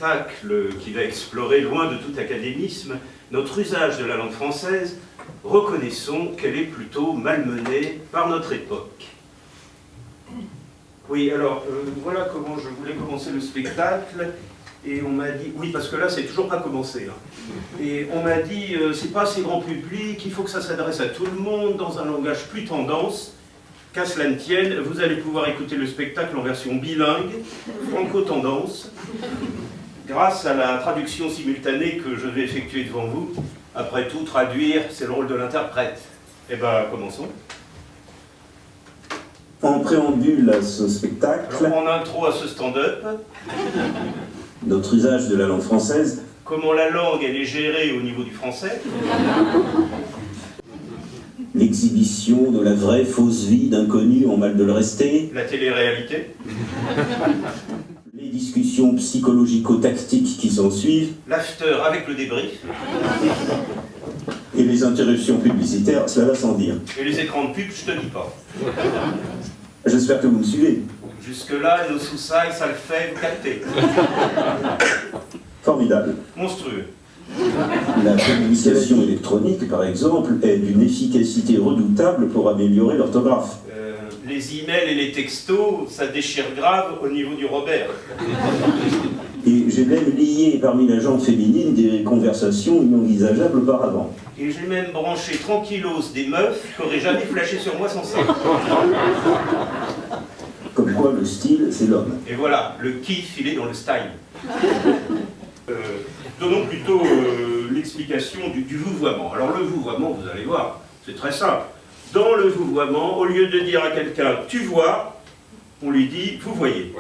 spectacle qui va explorer, loin de tout académisme, notre usage de la langue française, reconnaissons qu'elle est plutôt malmenée par notre époque. Oui, alors, voilà comment je voulais commencer le spectacle, et on m'a dit, oui, parce que là, c'est toujours pas commencé, hein. Et on m'a dit, c'est pas assez grand public, il faut que ça s'adresse à tout le monde, dans un langage plus tendance. Qu'à cela ne tienne, vous allez pouvoir écouter le spectacle en version bilingue, franco-tendance, grâce à la traduction simultanée que je vais effectuer devant vous. Après tout, traduire, c'est le rôle de l'interprète. Eh bien, commençons. En préambule à ce spectacle, alors, en intro à ce stand-up, notre usage de la langue française, comment la langue elle est gérée au niveau du français, l'exhibition de la vraie fausse vie d'inconnus en mal de le rester, la télé-réalité, les discussions psychologico-tactiques qui s'en suivent, l'after avec le débrief, et les interruptions publicitaires, cela va sans dire. et les écrans de pub, je te dis pas. J'espère que vous me suivez. Jusque-là, nos soussailles, ça le fait, vous captez. Formidable. Monstrueux. La communication électronique, par exemple, est d'une efficacité redoutable pour améliorer l'orthographe. Les emails et les textos, ça déchire grave au niveau du Robert. Et j'ai même lié parmi la gente féminine des conversations inenvisageables auparavant. Et j'ai même branché tranquillos des meufs qui n'auraient jamais flashé sur moi sans ça. Comme quoi, le style, c'est l'homme. Et voilà, le kiff, il est dans le style. Donnons plutôt l'explication du vouvoiement. Alors le vouvoiement, vous allez voir, c'est très simple. Dans le vouvoiement, au lieu de dire à quelqu'un « tu vois », on lui dit « vous voyez ».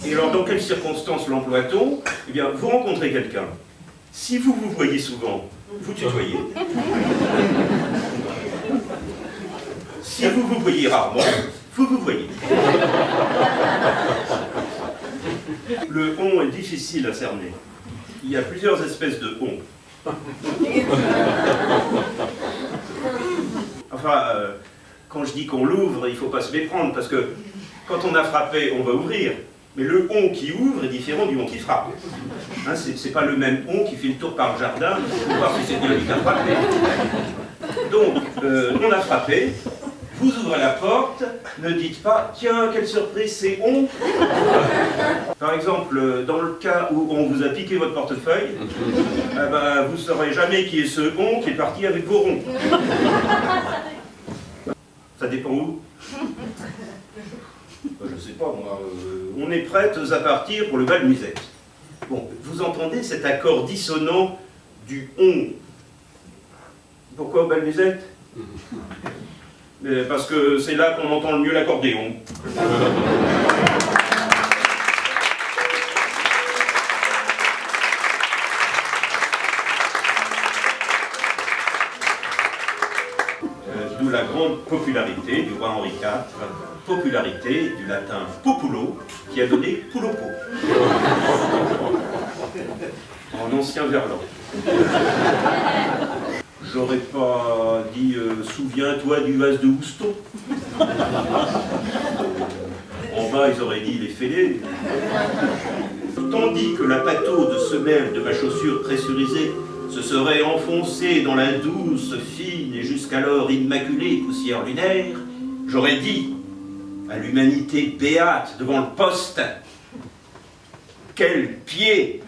Et alors dans quelles circonstances l'emploie-t-on? Eh bien, vous rencontrez quelqu'un. Si vous vous voyez souvent, vous tutoyez. Si vous vous voyez rarement, vous vous voyez. Le « on » est difficile à cerner. Il y a plusieurs espèces de « on ». Enfin, quand je dis qu'on l'ouvre, il ne faut pas se méprendre, parce que quand on a frappé, on va ouvrir. Mais le « on » qui ouvre est différent du « on » qui frappe. Hein, c'est pas le même « on » qui fait le tour par le jardin pour voir si c'est bien lui qui a frappé. Donc, on a frappé. Vous ouvrez la porte, ne dites pas « Tiens, quelle surprise, c'est on !» Par exemple, dans le cas où on vous a piqué votre portefeuille, ben, vous ne saurez jamais qui est ce « on » qui est parti avec vos ronds. Ça dépend où? Je ne sais pas, moi. On est prêtes à partir pour le bal musette. Bon, vous entendez cet accord dissonant du « on ». Pourquoi au bal musette? Parce que c'est là qu'on entend le mieux l'accordéon. D'où la grande popularité du roi Henri IV, popularité du latin populo, qui a donné poulopo, en ancien verlan. J'aurais pas dit souviens-toi du vase de Houston. En bas, ils auraient dit les fêlés. Tandis que la pâteau de semelle de ma chaussure pressurisée se serait enfoncée dans la douce, fine et jusqu'alors immaculée poussière lunaire, j'aurais dit à l'humanité béate devant le poste: quel pied!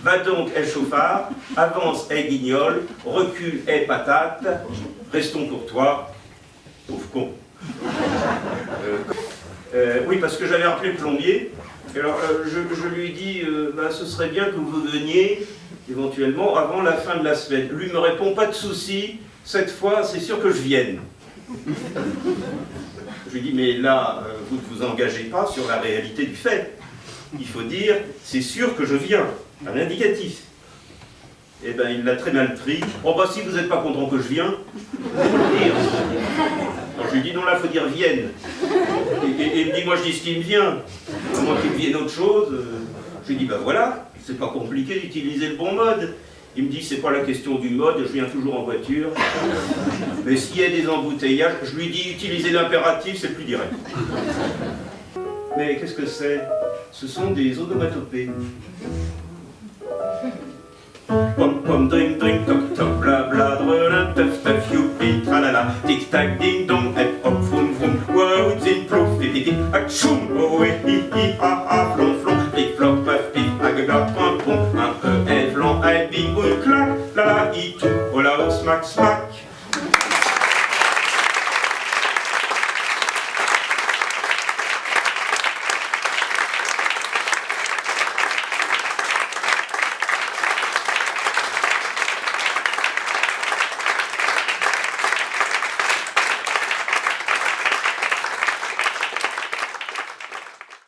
Va donc, aie chauffard, avance, aie guignol, recule, aie patate, restons pour toi, pauvre con. Oui, parce que j'avais rappelé le plombier, alors je lui ai dit, bah, ce serait bien que vous veniez, éventuellement, avant la fin de la semaine. Lui me répond, pas de souci, cette fois, c'est sûr que je vienne. Je lui dis, mais là, vous ne vous engagez pas sur la réalité du fait. Il faut dire, c'est sûr que je viens. Un indicatif. Eh bien, il l'a très mal pris. Oh, bah, si vous n'êtes pas content que je viens, faut le dire. Alors, je lui dis, non, là, il faut dire vienne. Et il me dit, moi, je dis ce qui me vient. Moi, qu'il me vienne autre chose. Je lui dis, bah voilà, c'est pas compliqué d'utiliser le bon mode. Il me dit, c'est pas la question du mode, je viens toujours en voiture. Mais s'il y a des embouteillages, je lui dis, utilisez l'impératif, c'est le plus direct. Mais qu'est-ce que c'est? Ce sont des onomatopées. Pom pom dring dring toc toc bla bla drelin teuf teuf youpi tralala tic tac ding dong hep hop vroom vroom wow zin plouf pipi pip atchoum oh hi hi ha ha flon flon flic floc paf pif agaga pom pom un peu vlon ai bing ou clac la la i tout oh la oh smack smack